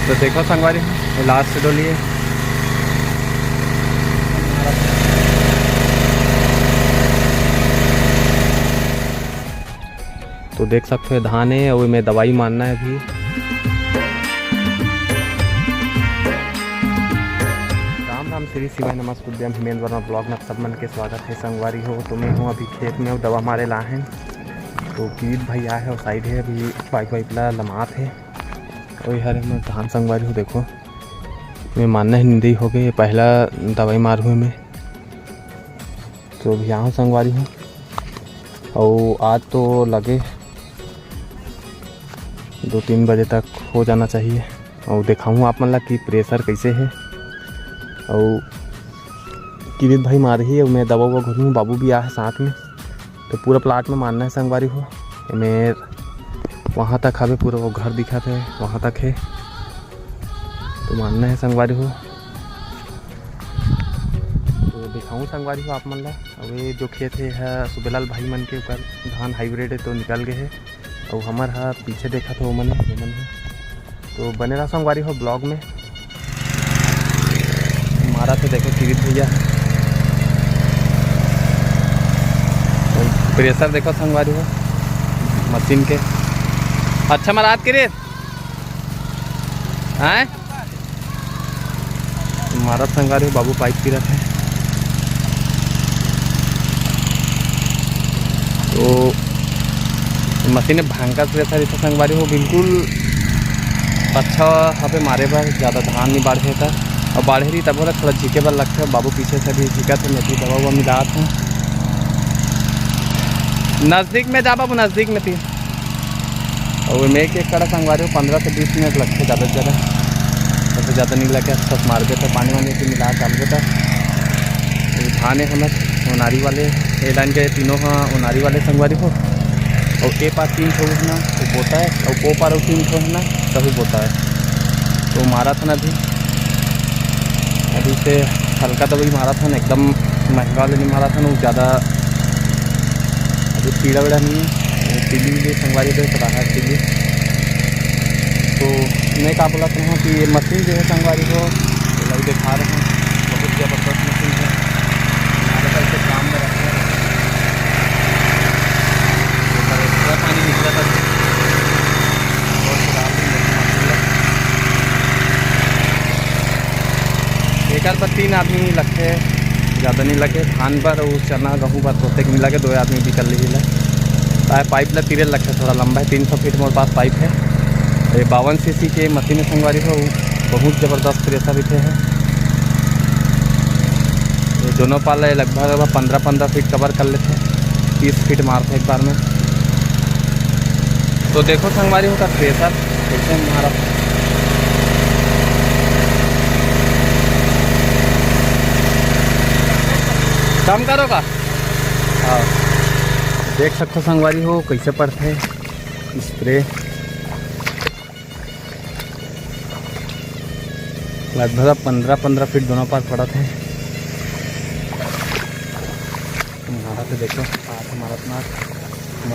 तो देखो संगवारी लास्ट डोली है। तो देख सकते हो धान है और में दवाई मारना है अभी। राम राम श्री शिवाय नमस्ते हिमेंद्र वर्मा ब्लॉग में सब मन के स्वागत है। संगवारी हो तो मैं हूँ अभी खेत में दवा मारे ला हैं। तो कीट भाई आया है और साइड है अभी पाइप वाइप ला लमात है और हर मैं धान संगवारी हूँ। देखो मैं मानना है निंदी हो गई पहला दवाई मार हुए मैं तो अभी यहाँ संगवारी हूँ। और आज तो लगे 2-3 बजे तक हो जाना चाहिए। और दिखाऊँ आप मतलब कि प्रेशर कैसे है। और किरीत भाई मार ही है मैं दवा हुआ घूमूँ बाबू भी आया है साथ में। तो पूरा प्लाट में मारना है संगवारी हो। मैं वहाँ तक हवे पूरा वो घर दिखा थे वहाँ तक है तो मानना है संगवारी हो। तो दिखाऊँ संगवारी हो आप मन ला। अब ये जो खेत है सुबेलाल भाई मन के ऊपर धान हाइब्रिड है तो निकल गए है। और हमार हा पीछे देखा था वो मन है। तो बने रहा संगवारी हो ब्लॉग में। मारा तो देखो किरीत भैया प्रेशर देखो संगवारी हो मशीन के। अच्छा महाराज किरीत हैं मारा संगवारी हो बाबू पाइप पी रहा है। तो मशीन भांगा प्रेशर इतना संगवारी हो बिल्कुल अच्छा हमें मारे बार ज़्यादा धान नहीं बढ़े था। और बाढ़े रही तब थोड़ा झीके बार लगता है। बाबू पीछे से भी झीका थे मैं दवा हुआ मिला था। नज़दीक में जा बाबू नज़दीक में थी। और मैं एक कड़ा संगवारी हो 15 से 20 मिनट लगते ज़्यादा से ज़्यादा। सबसे ज़्यादा नहीं लगे सब मार देते पानी वानी से मिला डाल देता। धान है हमें उनारी वाले ए लाइन के तीनों हाँ उनारी वाले संगवारी हो। और ए पार 3 ठो है ना वो बोता है और को पार 3 ठो है ना तभी बोता है। तो मारा था ना अभी से हल्का दवाई मारा था ना एकदम महंगा वाले नहीं मारा था ना ज़्यादा अभी कीड़ा वीड़ा नहीं है। तिली भी संगवारी पे पता है तिली। तो मैं क्या बोला था कि ये मशीन जो है संगवारी को लग दिखा रहे हैं बहुत ज़बरदस्त मशीन है। हमारे पास इसे काम में रखते हैं तो पानी निकला था बहुत खराब एक पर 3 आदमी लगते हैं ज़्यादा नहीं लगे। धान पर और चना गेहूँ पर प्रत्येक मिला के 2 आदमी भी कर लीजिए। पाइप ला तीरे लगता है थोड़ा लंबा है 300 फीट मेरे पास पाइप है। ये 52 cc के मशीन संगवारी हो बहुत ज़बरदस्त प्रेशर इतने है। ये दोनों पाल लगभग 15-15 फीट कवर कर लेते हैं 30 फीट मारते एक बार में। तो देखो संगवारी हो का प्रेशर कैसे मारा। कम करो का हाँ देख सकते हो संगवारी हो कैसे पड़ते हैं स्प्रे। लगभग 15-15 फीट दोनों पास पड़ा थे हमारा। तो देखो आज हमारा अपना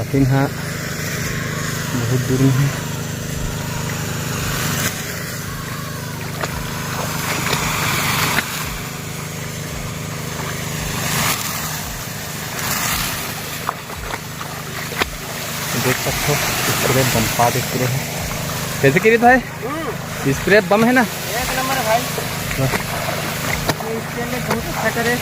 मशीन है बहुत दूर में है। देख सकते हो स्प्रे बम पाद स्प्रे है कैसे किरीत भाई स्प्रे बम है ना एक नंबर है भाई। इसके लिए बहुत अच्छा करे।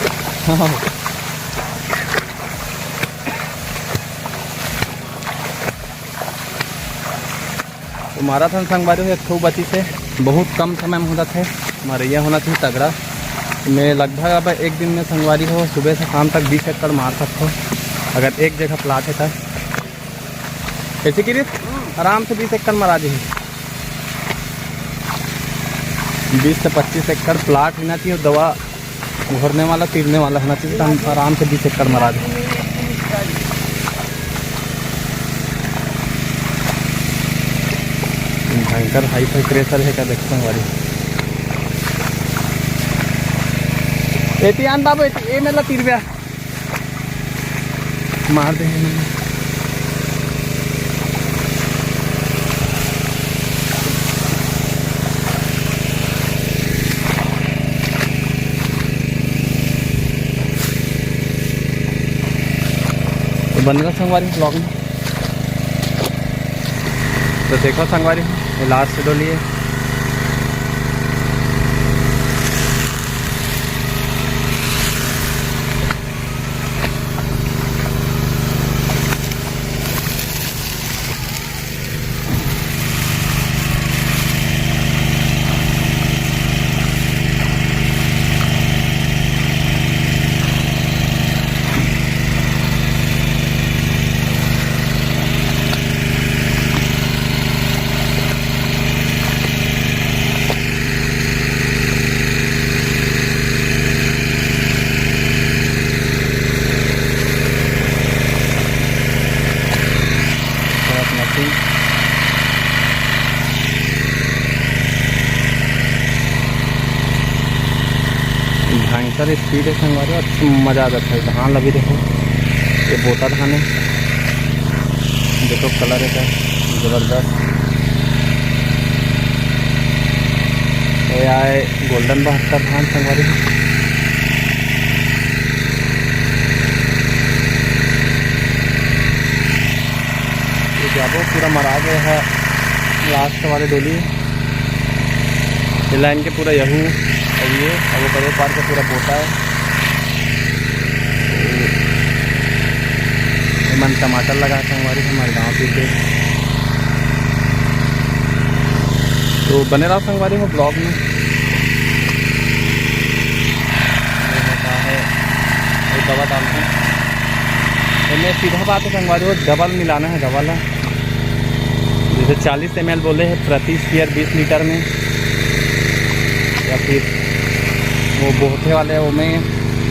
तो माराथन संगवारी एक ठो बची से बहुत कम समय में होता थे मरैया होना चाहिए तगड़ा। मैं लगभग अब एक दिन में संगवारी हो सुबह से शाम तक 20 एकड़ मार सकता हूँ अगर एक जगह प्लाट है तब। कैसे किरीत आराम से 20 एकड़ मरा दी। 20 से 25 एकड़ प्लाट होना चाहिए और दवा घोरने वाला तीरने वाला होना चाहिए तो हम आराम से 20 एकड़ मरा दें। भयंकर हाई फाई प्रेशर है क्या देखते हैं वाली एतियान बाबू ये मेला तीर गया मार दे। तो बन रहा संगवारी ब्लॉग में। तो देखो संगवारी ये लास्ट डोली है। भयंकर स्पीड है संगवारी और मज़ा आ जाता है। धान लगी देखो, ये बोता धान है, देखो कलर है ज़बरदस्त। ये आए गोल्डन 72 धान संगवारी। ये जाबो पूरा मरा गया है लास्ट वाले डोली। ये लाइन के पूरा यहू और ये अब वो बड़े पार का पूरा बोता है। तो मन टमाटर लगा संगवारी हमारे गांव के। तो बने रहो संगवारी हो ब्लॉग में। होता है दवा डालते हैं तो मैं सीधा बात है संगवारी हो, डबल मिलाना है। डबल है जैसे 40 ml बोले हैं प्रति स्पीयर 20 लीटर में, या फिर वो बोहते वाले वो में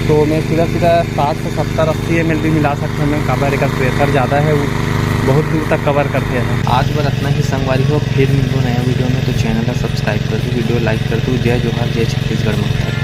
तो मैं सीधा 60 से 70 80 ml भी मिला सकते हैं। मैं काबर का प्रेशर ज़्यादा है, वो बहुत दूर तक कवर करते हैं। आज बस इतना ही संगवारी हो, फिर मिलो नया वीडियो में। तो चैनल को सब्सक्राइब कर दो, वीडियो लाइक कर दो। जय जोहार, जय छत्तीसगढ़ माता।